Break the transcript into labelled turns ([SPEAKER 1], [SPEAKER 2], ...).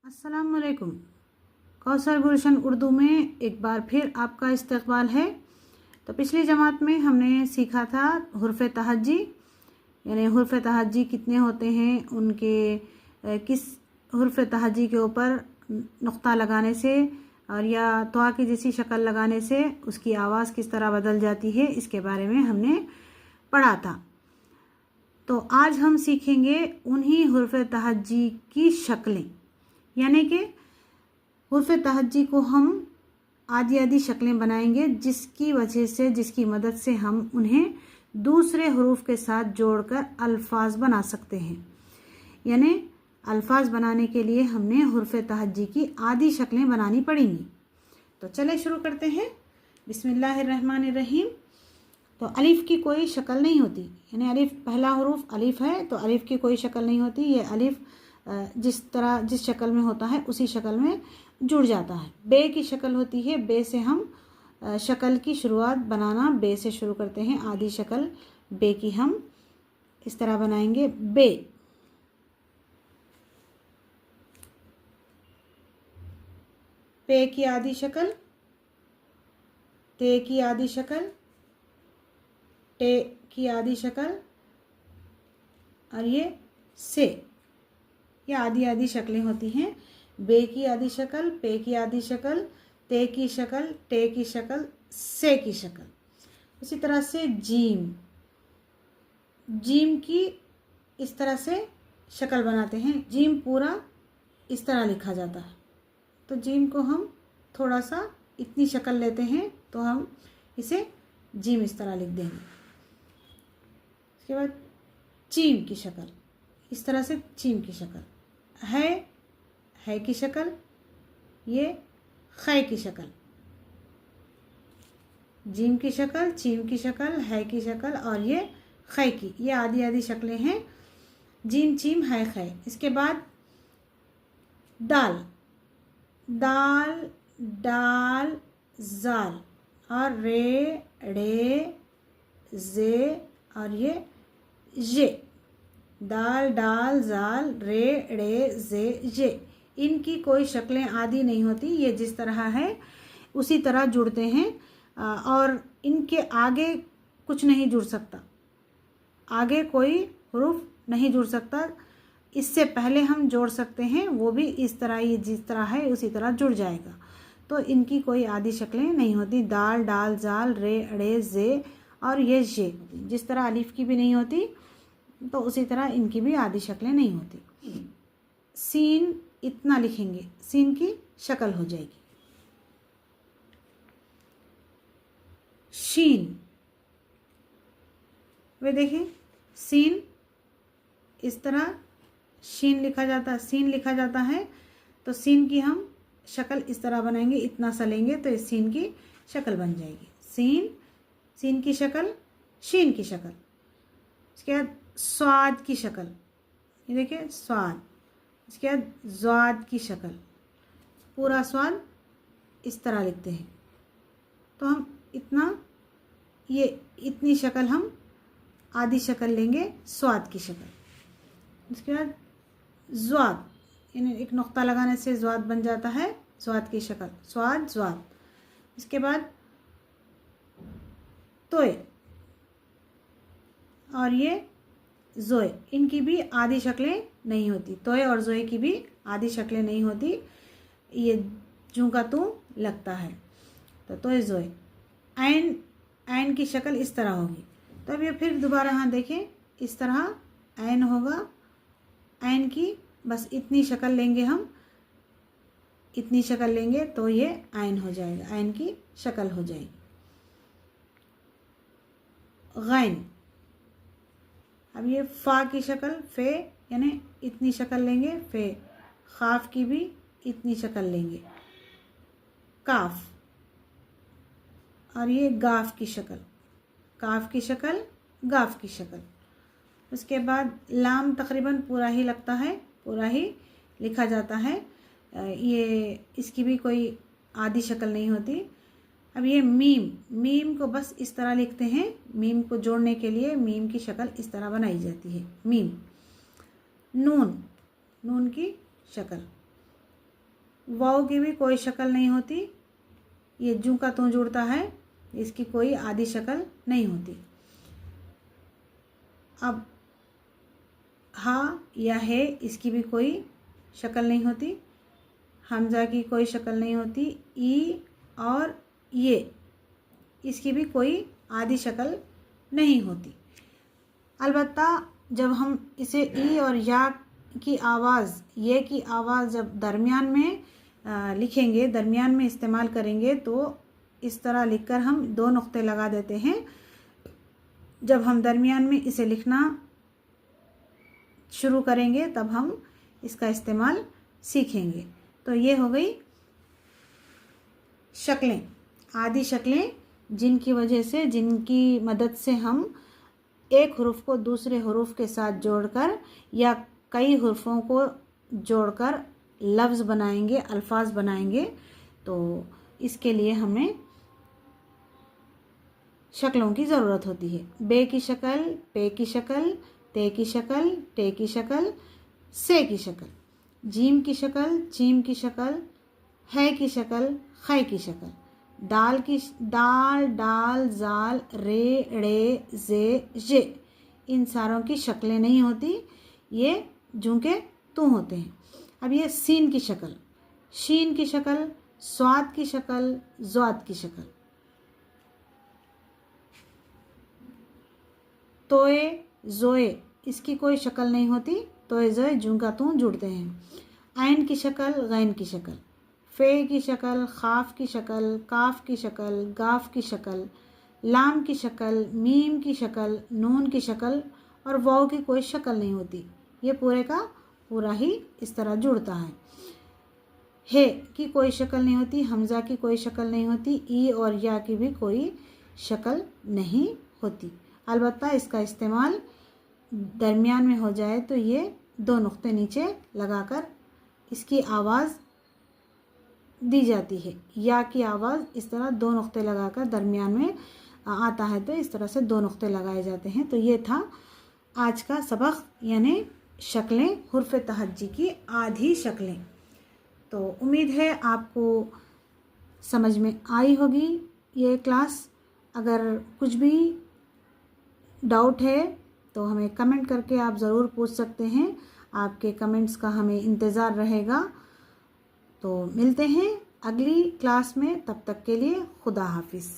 [SPEAKER 1] अस्सलामुअलैकुम। कौसर गुलशन उर्दू में एक बार फिर आपका इस्तकबाल है। तो पिछली जमात में हमने सीखा था हुर्फ़ तहज्जी, यानी हुर्फ़ तहज्जी कितने होते हैं, उनके किस हुर्फ़ तहज्जी के ऊपर नुक्ता लगाने से और या तवा की जैसी शक्ल लगाने से उसकी आवाज़ किस तरह बदल जाती है, इसके बारे में हमने पढ़ा था। तो आज हम सीखेंगे उन्हीं हुर्फ़ तहज्जी की शक्लें, यानी कि हुर्फ़ तहज्जी को हम आधी आधी शक्लें बनाएंगे, जिसकी वजह से, जिसकी मदद से हम उन्हें दूसरे हरूफ के साथ जोड़कर अल्फाज बना सकते हैं। यानी अल्फाज बनाने के लिए हमने हुर्फ़ तहज्जी की आधी शक्लें बनानी पड़ेंगी। तो चले शुरू करते हैं। बिस्मिल्लाहिर्रहमानिर्रहीम। तो अलिफ़ की कोई शक्ल नहीं होती, यानी अलिफ़ पहला हरूफ अलिफ़ है तो अलिफ़ की कोई शक्ल नहीं होती। ये अलिफ़ जिस शक्ल में होता है उसी शक्ल में जुड़ जाता है। बे की शक्ल होती है, बे से हम शक्ल की शुरुआत बनाना बे से शुरू करते हैं। आधी शक्ल बे की हम इस तरह बनाएंगे, बे। पे की आधी शक्ल, ते की आधी शक्ल, टे की आधी शक्ल और ये से, ये आधी आधी शक्लें होती हैं। बे की आधी शक्ल, पे की आधी शक्ल, ते की शक्ल, टे की शक्ल, से की शक्ल। इसी तरह से जीम, जीम की इस तरह से शक्ल बनाते हैं। जीम पूरा इस तरह लिखा जाता है। तो जीम को हम थोड़ा सा इतनी शक्ल लेते हैं तो हम इसे जीम इस तरह लिख देंगे। इसके बाद चीम की शक्ल, इस तरह से चीम की शक्ल है की शक्ल, ये खे की शक्ल, जीम की शक्ल, चीम की शक्ल, है की शक्ल और ये खे की, ये आधी आधी शक्लें हैं। जीम, चीम, है, खे। इसके बाद दाल, दाल, डाल, जाल और रे, ड़े, जे और ये जे। दाल, डाल, जाल, रे, ड़े, जे, जे। इनकी कोई शक्लें आधी नहीं होती, ये जिस तरह है उसी तरह जुड़ते हैं और इनके आगे कुछ नहीं जुड़ सकता, आगे कोई हुरूफ नहीं जुड़ सकता। इससे पहले हम जोड़ सकते हैं, वो भी इस तरह, ये जिस तरह है उसी तरह जुड़ जाएगा। तो इनकी कोई आधी शक्लें नहीं होती। दाल, डाल, जाल, रे, अड़े, जे और ये जे। जिस तरह अलिफ की भी नहीं होती तो उसी तरह इनकी भी आधी शक्लें नहीं होती। सीन इतना लिखेंगे, सीन की शक्ल हो जाएगी। शीन, वे देखें, सीन इस तरह शीन लिखा जाता है, सीन लिखा जाता है। तो सीन की हम शक्ल इस तरह बनाएंगे, इतना सा लेंगे तो इस सीन की शक्ल बन जाएगी। सीन, सीन की शक्ल, शीन की शक्ल। इसके बाद स्वाद की शक्ल, ये देखिए स्वाद। इसके बाद ज़्वाद की शक्ल, पूरा स्वाद इस तरह लिखते हैं। तो हम इतना, ये इतनी शक्ल हम आधी शक्ल लेंगे, स्वाद की शक्ल। इसके बाद ज़्वाद, यानी एक नुक्ता लगाने से ज़्वाद बन जाता है, ज़्वाद की शक्ल, स्वाद, ज़्वाद। इसके बाद तोय और ये ज़ोए, इनकी भी आधी शक्लें नहीं होती। तोय और ज़ोए की भी आधी शक्लें नहीं होती, ये जूं का तू लगता है। तो तोय, ज़ोए। ऐन, ऐन की शक्ल इस तरह होगी। तो अब ये फिर दोबारा यहाँ देखें, इस तरह ऐन होगा। ऐन की बस इतनी शक्ल लेंगे हम, इतनी शक्ल लेंगे तो ये ऐन हो जाएगा, ऐन की शक्ल हो जाएगी। गैन, अब ये फ़ा की शक्ल, फ़े, यानी इतनी शक्ल लेंगे, फ़े। ख़ाफ की भी इतनी शक्ल लेंगे, काफ। और ये गाफ की शक्ल, काफ की शक्ल, गाफ की शक्ल। उसके बाद लाम तकरीबन पूरा ही लगता है, पूरा ही लिखा जाता है। ये इसकी भी कोई आधी शक्ल नहीं होती। अब ये मीम, मीम को बस इस तरह लिखते हैं। मीम को जोड़ने के लिए मीम की शक्ल इस तरह बनाई जाती है, मीम। नून, नून की शक्ल। वाव की भी कोई शक्ल नहीं होती, ये जू का तू जुड़ता है, इसकी कोई आधी शक्ल नहीं होती। अब हा या है, इसकी भी कोई शक्ल नहीं होती, हमजा की कोई शक्ल नहीं होती, ई और ये, इसकी भी कोई आधी शक्ल नहीं होती। अलबत्ता जब हम इसे ई और या की आवाज़, ये की आवाज़ जब दरमियान में लिखेंगे, दरमियान में इस्तेमाल करेंगे, तो इस तरह लिखकर हम 2 नुक्ते लगा देते हैं। जब हम दरमियान में इसे लिखना शुरू करेंगे तब हम इसका इस्तेमाल सीखेंगे। तो ये हो गई शक्लें, आदि शक्लें, जिनकी वजह से, जिनकी मदद से हम एक हरूफ को दूसरे हरूफ के साथ जोड़कर या कई हरूफों को जोड़कर लफ्ज़ बनाएंगे, अल्फाज बनाएंगे। तो इसके लिए हमें शक्लों की ज़रूरत होती है। बे की शक्ल, पे की शक्ल, ते की शक्ल, टे की शक्ल, से की शक्ल, जीम की शक्ल, चीम की शक्ल, है की शक्ल, खै की शक्ल, दाल की, दाल, डाल, जाल, रे, ड़े, जे, जे, इन सारों की शक्लें नहीं होती, ये जू के तू होते हैं। अब ये सीन की शक्ल, शीन की शक्ल, स्वाद की शक्ल, ज़्वाद की शक्ल, तोए, जोए, इसकी कोई शक्ल नहीं होती, तोए जोए जू का तू जुड़ते हैं। आइन की शक्ल, गैन की शक्ल, फे की शक्ल, खाफ की शक्ल, काफ की शक्ल, गाफ की शक्ल, लाम की शक्ल, मीम की शक्ल, नून की शक्ल और वाव की कोई शक्ल नहीं होती। ये पूरे का पूरा ही इस तरह जुड़ता है। हे की कोई शक्ल नहीं होती, हमज़ा की कोई शक्ल नहीं होती, ई और या की भी कोई शक्ल नहीं होती। अलबत्ता इसका इस्तेमाल दरमियान में हो जाए तो ये 2 नुक्ते नीचे लगाकर इसकी आवाज़ दी जाती है। या की आवाज़ इस तरह 2 नुक्ते लगाकर दरमियान में आता है, तो इस तरह से 2 नुक्ते लगाए जाते हैं। तो ये था आज का सबक, यानी शक्लें, हुर्फ़ तहज्जी की आधी शक्लें। तो उम्मीद है आपको समझ में आई होगी ये क्लास। अगर कुछ भी डाउट है तो हमें कमेंट करके आप ज़रूर पूछ सकते हैं, आपके कमेंट्स का हमें इंतज़ार रहेगा। तो मिलते हैं अगली क्लास में, तब तक के लिए खुदा हाफिज़।